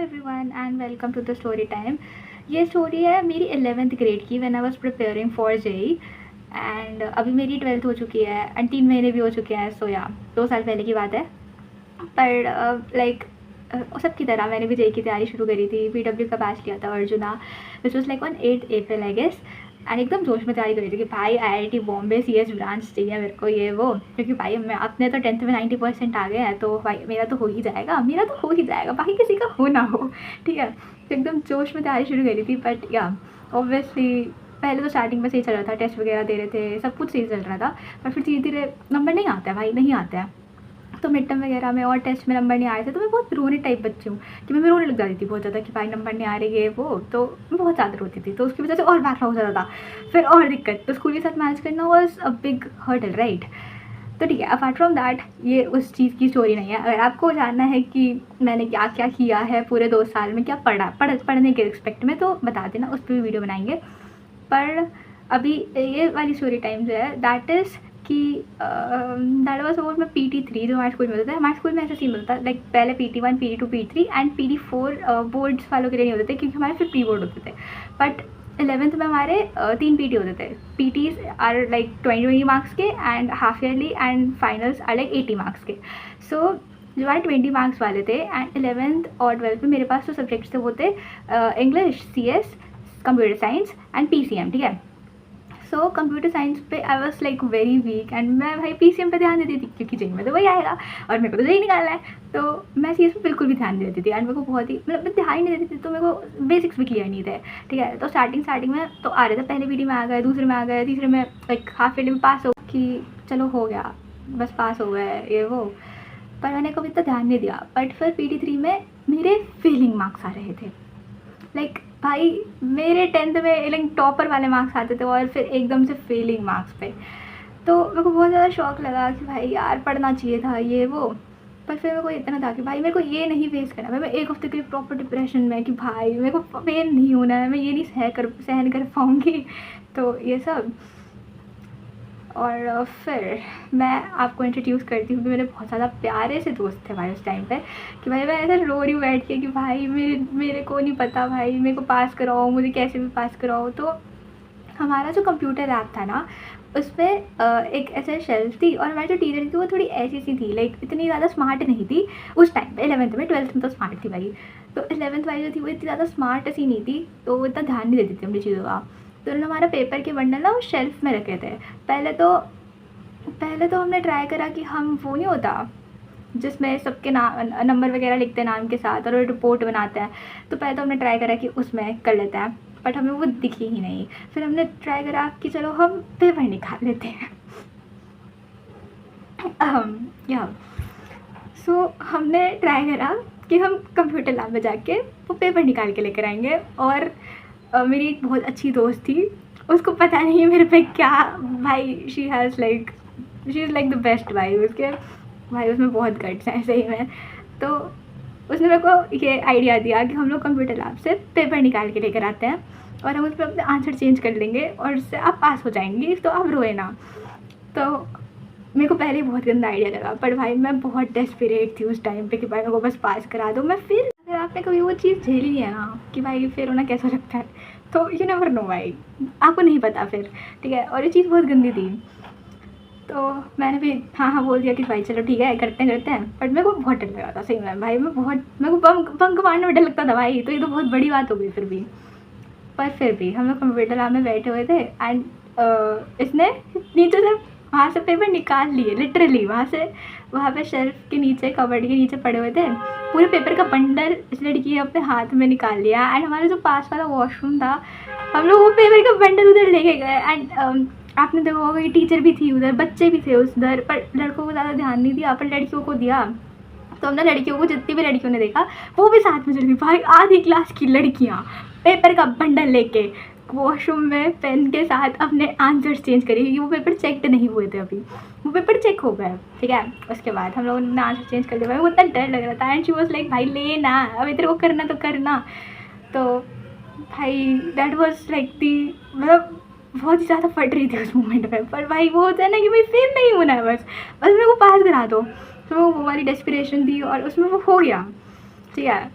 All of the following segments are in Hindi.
Everyone and welcome to the story time. ये स्टोरी है मेरी 11th ग्रेड की when I was preparing for JEE. And अभी मेरी 12th हो चुकी है एंड 3 महीने भी हो चुके हैं। सो या 2 साल पहले की बात है। पर लाइक सबकी तरह मैंने भी जेई की तैयारी शुरू करी थी। पीडब्ल्यू का बैच लिया था Arjuna, which was like on 8 April I guess. And एकदम जोश में तैयारी करी थी कि भाई आईआईटी बॉम्बे सीएस ब्रांच चाहिए मेरे को, ये वो। क्योंकि भाई मैं अपने तो 10th में 90% आ गए हैं, तो भाई मेरा तो हो ही जाएगा, बाकी किसी का हो ना हो। ठीक है, तो एकदम जोश में तैयारी शुरू करी थी। बट या ऑब्वियसली पहले तो स्टार्टिंग में सही चल रहा था, टेस्ट वगैरह दे रहे थे, सब कुछ सही चल रहा था। पर फिर धीरे धीरे नंबर नहीं आता है भाई, नहीं आता है। तो मिड टर्म वगैरह में और टेस्ट में नंबर नहीं आए थे, तो मैं बहुत रोने टाइप बच्ची हूँ कि मैं रोने लग जाती थी बहुत ज़्यादा कि भाई नंबर नहीं आ रही है वो। तो मैं बहुत ज़्यादा रोती थी, तो उसकी वजह से और बैकलॉग हो जाता था, फिर और दिक्कत। तो स्कूल के साथ मैनेज करना was a big hurdle, right. तो ठीक है, अपार्ट फ्रॉम दैट ये उस चीज़ की स्टोरी नहीं है। अगर आपको जानना है कि मैंने क्या क्या किया है पूरे 2 साल में, क्या पढ़ने के रिस्पेक्ट में, तो बता देना, उस पर भी वीडियो बनाएंगे। पर अभी ये वाली स्टोरी टाइम जो है दैट इज़ कि दैट वाज अबाउट मैं PT3 जो हमारे स्कूल में होता है। हमारे स्कूल में ऐसा सीन होता है लाइक पहले PT1 PT2 PT3 and PT4 boards वालों के लिए नहीं होते थे, क्योंकि हमारे फिर प्री बोर्ड होते थे। बट 11th में हमारे 3 PT होते थे। PTs आर लाइक 20 मार्क्स के and half yearly and finals are like 80 marks के। सो जो हमारे 20 मार्क्स वाले थे एंड 11th और 12th में मेरे पास जो सब्जेक्ट्स थे वो थे English, CS, computer science and PCM। ठीक है, सो कंप्यूटर साइंस पे I was like very weak and मैं भाई PCM पे ध्यान देती थी, क्योंकि जेई में तो वही आएगा और मेरे को तो जेई निकालना है। तो मैं CS पे बिल्कुल भी ध्यान नहीं देती थी एंड मेरे को बहुत ही मतलब मैं ध्यान ही नहीं देती थी, तो मेरे को बेसिक्स भी क्लियर नहीं थे। ठीक है, तो स्टार्टिंग में तो आ रहे थे, पहले PD में आ गए, दूसरे में आ गए, तीसरे में लाइक हाफ ईयरली में पास हो कि चलो हो गया, बस पास हो गए ये वो। पर मैंने कभी इतना ध्यान नहीं दिया। बट फिर PT3 में मेरे फेलिंग मार्क्स आ रहे थे। लाइक भाई मेरे 10th में लाइक टॉपर वाले मार्क्स आते थे और फिर एकदम से फेलिंग मार्क्स पे। तो मेरे को बहुत ज़्यादा शौक लगा कि भाई यार पढ़ना चाहिए था ये वो। पर फिर मेरे को इतना था कि भाई मेरे को ये नहीं फेस करना। मैं 1 हफ्ते के लिए प्रॉपर डिप्रेशन में कि भाई मेरे को पेन नहीं होना है, मैं ये नहीं सहन कर पाऊँगी। तो ये सब। और फिर मैं आपको इंट्रोड्यूस करती हूँ कि मेरे बहुत ज़्यादा प्यारे से दोस्त थे भाई उस टाइम पे, कि भाई मैं ऐसा रो रही हूँ बैठ के कि भाई मेरे को नहीं पता, भाई मेरे को पास कराओ, मुझे कैसे भी पास कराओ। तो हमारा जो कंप्यूटर लैब था ना, उसमें एक ऐसे शेल्फ थी और हमारी जो टीचर थी वो थोड़ी ऐसी सी थी, लाइक इतनी ज़्यादा स्मार्ट नहीं थी उस टाइम पे। 11th में, 12th में तो स्मार्ट थी भाई। तो 11th वाली जो थी वो इतनी ज़्यादा स्मार्ट ऐसी नहीं थी, तो वो इतना ध्यान नहीं देती थी अपनी चीज़ों का। तो उन्होंने हमारा पेपर के बंडल ना वो शेल्फ में रखे थे। पहले तो हमने ट्राई करा कि हम वो नहीं होता जिसमें सबके नंबर वगैरह लिखते हैं नाम के साथ और रिपोर्ट बनाते हैं। तो पहले तो हमने ट्राई करा कि उसमें कर लेते हैं, बट हमें वो दिखी ही नहीं। फिर हमने ट्राई करा कि चलो हम पेपर निकाल लेते हैं। या सो हमने ट्राई करा कि हम कंप्यूटर लैब में जाके वो पेपर निकाल के लेकर आएंगे। और मेरी एक बहुत अच्छी दोस्त थी, उसको पता नहीं मेरे पे क्या, भाई she is like the best भाई। भाई उसमें बहुत गट्स हैं सही में। तो उसने मेरे को ये आइडिया दिया कि हम लोग कंप्यूटर लैब से पेपर निकाल के लेकर आते हैं और हम उस पर अपने आंसर चेंज कर लेंगे और उससे आप पास हो जाएंगी, तो आप रोए ना। तो मेरे को पहले ही बहुत गंदा आइडिया लगा, पर भाई मैं बहुत डेस्परेट थी उस टाइम पे कि भाई मेरे को बस पास करा दो। मैं फिर अगर आपने कभी वो चीज़ झेली है ना कि भाई फिर रोना कैसा लगता है, तो यू नेवर नो भाई, आपको नहीं पता फिर। ठीक है, और ये चीज़ बहुत गंदी थी। तो मैंने भी हाँ बोल दिया कि भाई चलो ठीक है करते हैं। बट मेरे को बहुत डर लगा था सही में भाई, मेरे को बंक मारने में डर लगता था भाई। तो ये तो बहुत बड़ी बात हो गई फिर भी। पर फिर भी हम लोग कंप्यूटर लैब में बैठे हुए थे एंड इसने नीचे से वहाँ से पेपर निकाल लिए, लिटरली वहाँ पे शेल्फ के नीचे, कबर्ड के नीचे पड़े हुए थे। पूरे पेपर का बंडल इस लड़की ने अपने हाथ में निकाल लिया एंड हमारा जो पास वाला वॉशरूम था, हम लोग वो पेपर का बंडल उधर लेके गए। एंड आपने देखा होगा कि टीचर भी थी उधर, बच्चे भी थे उधर, पर लड़कों को ज़्यादा ध्यान नहीं दिया, पर लड़कियों को दिया। तो हमने लड़कियों को, जितनी भी लड़कियों ने देखा वो भी साथ में चल गई भाई। आधी क्लास की लड़कियाँ पेपर का बंडल लेके वॉशरूम में पेन के साथ अपने आंसर्स चेंज करी, क्योंकि वो पेपर चेक नहीं हुए थे अभी, वो पेपर चेक हो गए। ठीक है, उसके बाद हम लोगों ने आंसर चेंज कर लिया। भाई वो इतना डर लग रहा था एंड शी वाज लाइक भाई लेना, अभी तेरे को करना तो करना। तो भाई दैट वाज लाइक दी, मतलब बहुत ही ज़्यादा फट रही थी उस मोमेंट में। पर भाई वो होता है ना कि भाई फेल नहीं होना है, बस मेरे को पास करा दो। तो वो वाली डेस्परेशन थी और उसमें वो हो गया। ठीक है,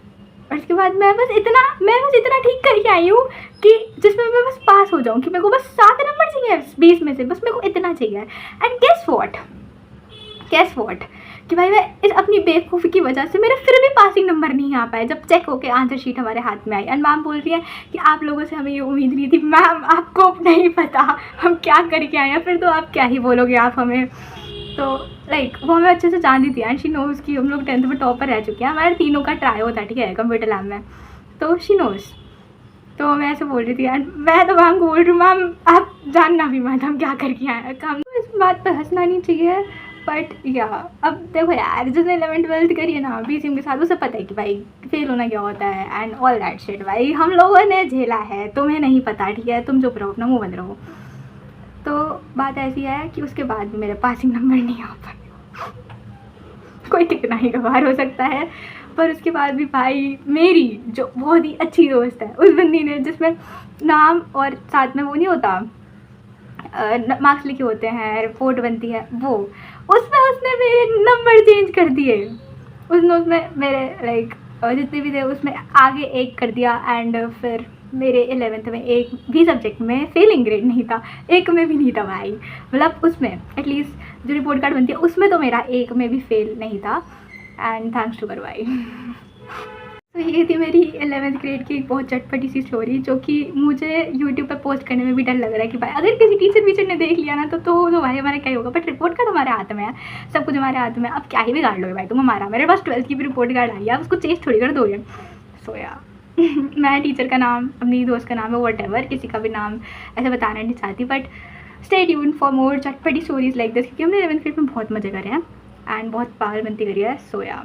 और उसके बाद मैं बस इतना ठीक करके आई हूँ कि जिसमें मैं बस पास हो जाऊँ, कि मेरे को बस 7 नंबर चाहिए 20 में से, बस मेरे को इतना चाहिए। एंड गेस व्हाट कि भाई मैं इस अपनी बेवकूफ़ी की वजह से मेरा फिर भी पासिंग नंबर नहीं आ पाया जब चेक होके आंसर शीट हमारे हाथ में आई। एंड मैम बोल रही है कि आप लोगों से हमें ये उम्मीद नहीं थी। मैम आपको नहीं पता हम क्या करके आए हैं, फिर तो आप क्या ही बोलोगे आप हमें। तो लाइक वो हमें अच्छे से जानती थी एंड शी नोज़ कि हम लोग 10th में टॉपर रह चुके हैं। हमारे तीनों का ट्राई होता है, ठीक है, कंप्यूटर लैब में, तो शी नोज़। तो मैं ऐसे बोल रही थी एंड मैं तो मैम को बोल रही हूँ, मैम आप जानना भी मत हम क्या करके आए हैं। हम तो इस बात पर हंसना नहीं चाहिए, बट या अब देखो यार, जिसने 11th-12th करी है ना बीसीएम के साथ, उसे पता है कि भाई फेल होना क्या होता है एंड ऑल दैट शिट। भाई हम लोगों ने झेला है, तुम्हें नहीं पता, ठीक है, तुम चुप रहो, अपना मुँह बंद रहो। तो बात ऐसी है कि उसके बाद भी मेरे पासिंग नंबर नहीं आ पाए। कोई कितना ही गवार हो सकता है, पर उसके बाद भी भाई मेरी जो बहुत ही अच्छी दोस्त है उस बंदी ने, जिसमें नाम और साथ में वो नहीं होता मार्क्स लिखे होते हैं, रिपोर्ट बनती है, वो उसमें उसने मेरे नंबर चेंज कर दिए। उसमें मेरे लाइक जितने भी थे उसमें आगे 1 कर दिया। एंड फिर मेरे 11th में एक भी सब्जेक्ट में फेलिंग ग्रेड नहीं था, एक में भी नहीं था भाई। मतलब उसमें एटलीस्ट जो रिपोर्ट कार्ड बनती है उसमें तो मेरा एक में भी फेल नहीं था। एंड थैंक्स टू कर भाई। तो ये थी मेरी 11th ग्रेड की एक बहुत चटपटी सी स्टोरी, जो कि मुझे यूट्यूब पर पोस्ट करने में भी डर लग रहा है कि भाई अगर किसी टीचर ने देख लिया ना तो भाई हमारा क्या होगा। बट रिपोर्ट कार्ड हमारे हाथ में है, सब कुछ हमारे हाथ में, अब क्या ही बिगाड़ लोगे भाई तुम हमारा। मेरे पास 12th की भी रिपोर्ट कार्ड आई है, आप उसको चेंज थोड़ी कर दोगे। सो या मैं टीचर का नाम, अपनी दोस्त का नाम है व्हाटएवर, किसी का भी नाम ऐसे बताना नहीं चाहती, but stay tuned for more चटपटी स्टोरीज लाइक दिस, क्योंकि हमने 11th ग्रेड में बहुत मज़े करे हैं एंड बहुत पागल बनती करी है। सो या